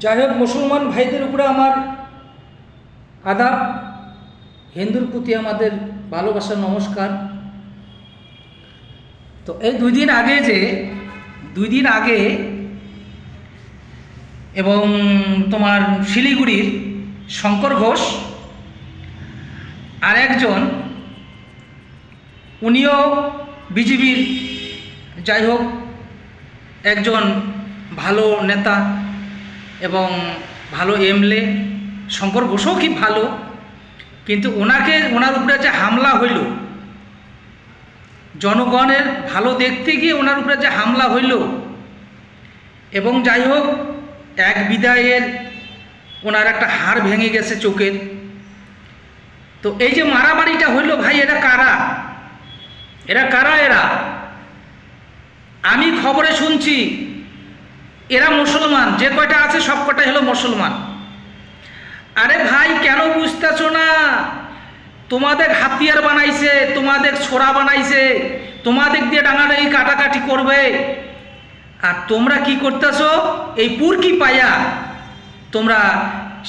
যাই হোক, মুসলমান ভাইদের উপরে আমার আদাব, হিন্দুর প্রতি আমাদের ভালোবাসা, নমস্কার। তো এই দুই দিন আগে এবং তোমার শিলিগুড়ির শঙ্কর ঘোষ আর একজন, উনিও বিজেপির যাই হোক একজন ভালো নেতা এবং ভালো এমএলএ। শঙ্কর ঘোষও কি ভালো, কিন্তু ওনার উপরে যে হামলা হইল, জনগণের ভালো দেখতে গিয়ে ওনার উপরে যে হামলা হইল, এবং যাই হোক এক বিদায়ের ওনার একটা হাড় ভেঙে গেছে চোখের। তো এই যে মারামারিটা হইল ভাই, এরা কারা? এরা আমি খবরে শুনছি এরা মুসলমান, যে কয়টা আছে সব কটাই হলো মুসলমান। আরে ভাই, কেন বুঝতেছো না? তোমাদের হাতিয়ার বানাইছে, তোমাদের ছোরা বানাইছে, তোমাদের দিয়ে ডাঙাডাঙি কাটাকাটি করবে, আর তোমরা কি করতেছো? এই পুরকি পায়া তোমরা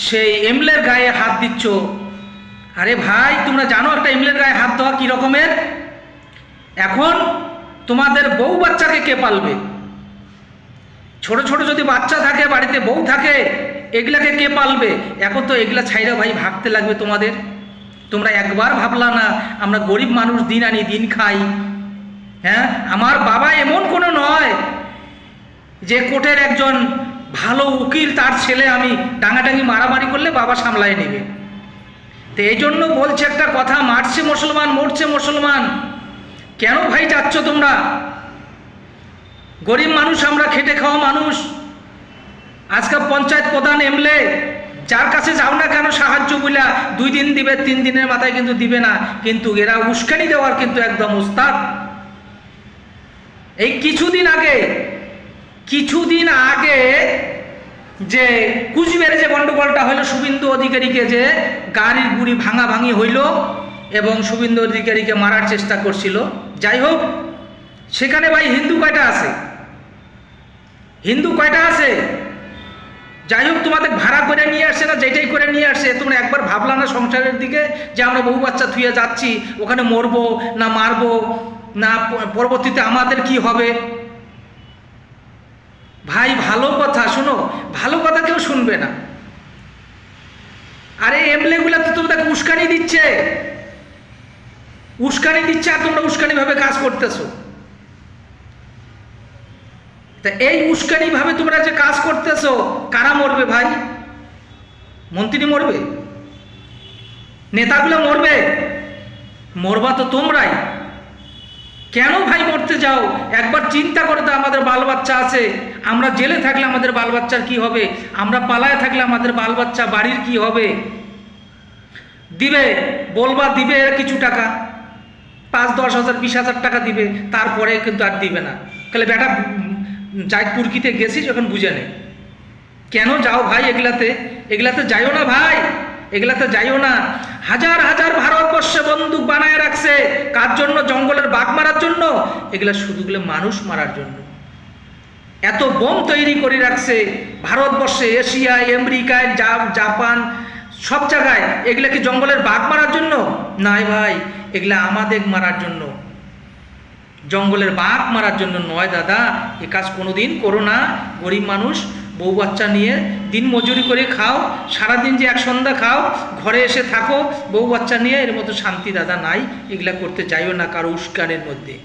সেই এমএলএর গায়ে হাত দিচ্ছ। আরে ভাই, তোমরা জানো একটা এমএলএর গায়ে হাত দেওয়া কী রকমের? এখন তোমাদের বউ বাচ্চাকে কে পালবে? ছোট ছোট যদি বাচ্চা থাকে, বাড়িতে বউ থাকে, এগুলাকে কে পালবে? এখন তো এগুলা ছাইরা ভাই ভাগতে লাগবে তোমাদের। তোমরা একবার ভাবলা না আমরা গরিব মানুষ, দিন আনি দিন খাই? হ্যাঁ, আমার বাবা এমন কোনো নয় যে কোর্টের একজন ভালো উকিল, তার ছেলে আমি ডাঙাডাঙি মারামারি করলে বাবা সামলায় নেবে। তো এই জন্য বলছে একটা কথা, মারছে মুসলমান, মরছে মুসলমান। কেন ভাই যাচ্ছ তোমরা? গরিব মানুষ আমরা, খেটে খাওয়া মানুষ। আজকে পঞ্চায়েত প্রধান, এমএলএ, যার কাছে যাও না কেন সাহায্য বইলা 2 দিন দিবে, 3 দিনের মাথায় কিন্তু দিবে না। কিন্তু এরা উস্কানি দেওয়ার কিন্তু একদম ওস্তাদ। এই কিছুদিন আগে যে কুচবিহারে যে গন্ডগোলটা হইল, শুভেন্দু অধিকারীকে যে গাড়ির গুড়ি ভাঙাভাঙি হইল এবং শুভেন্দু অধিকারীকে মারার চেষ্টা করছিল। যাই হোক, সেখানে ভাই হিন্দু কয়টা আছে? যাই হোক, তোমাদের ভাড়া করে নিয়ে আসছে না, যেটাই করে নিয়ে আসছে, তোমরা একবার ভাবলা না সংসারের দিকে যে আমরা বউ বাচ্চা থুয়ে যাচ্ছি, ওখানে মরবো না মারবো না, পরবর্তীতে আমাদের কি হবে? ভাই ভালো কথা শোনো, ভালো কথা কেউ শুনবে না। আরে এমএলএ গুলা তো তোমাদের উস্কানি দিচ্ছে, আর তোমরা উস্কানি ভাবে কাজ করতেছো। তা এই উস্কানি ভাবে তোমরা যে কাজ করতেছো, কারা মরবে ভাই? মন্ত্রী মরবে? নেতাগুলো মরবে? মরবা তো তোমরাই। কেন ভাই মরতে যাও? একবার চিন্তা করে তো, আমাদের বাল বাচ্চা আছে, আমরা জেলে থাকলে আমাদের বাল বাচ্চার কি হবে? আমরা পালায় থাকলে আমাদের বাল বাচ্চা বাড়ির কি হবে? দিবে এরা কিছু টাকা, 5-10 হাজার 20 হাজার টাকা দিবে, তারপরে কিন্তু আর দিবে না। তাহলে বেটা যাই তুর্কিতে গেছিস, যখন বুঝে নে। কেন যাও ভাই এগুলাতে যাইও না ভাই, এগুলাতে যাইও না। হাজার হাজার ভারতবর্ষে বন্দুক বানায় রাখছে, কার জন্য? জঙ্গলের বাঘ মারার জন্য। এগুলা শুধুগুলো মানুষ মারার জন্য। এত বোম তৈরি করে রাখছে ভারতবর্ষে, এশিয়ায়, আমেরিকায়, জাপান, সব জায়গায়। এগুলা কি জঙ্গলের বাঘ মারার জন্য? নাই ভাই, এগুলা আমাদের মারার জন্য, জঙ্গলের বাঘ মারার জন্য নয় দাদা। এ কাজ কোনোদিন করো না। গরিব মানুষ, বউ বাচ্চা নিয়ে দিন মজুরি করে খাও, সারাদিন যে এক সন্ধ্যা খাও, ঘরে এসে থাকো বউ বাচ্চা নিয়ে, এর মতো শান্তি দাদা নাই। এগুলা করতে যাইও না কারো উস্কানের মধ্যে।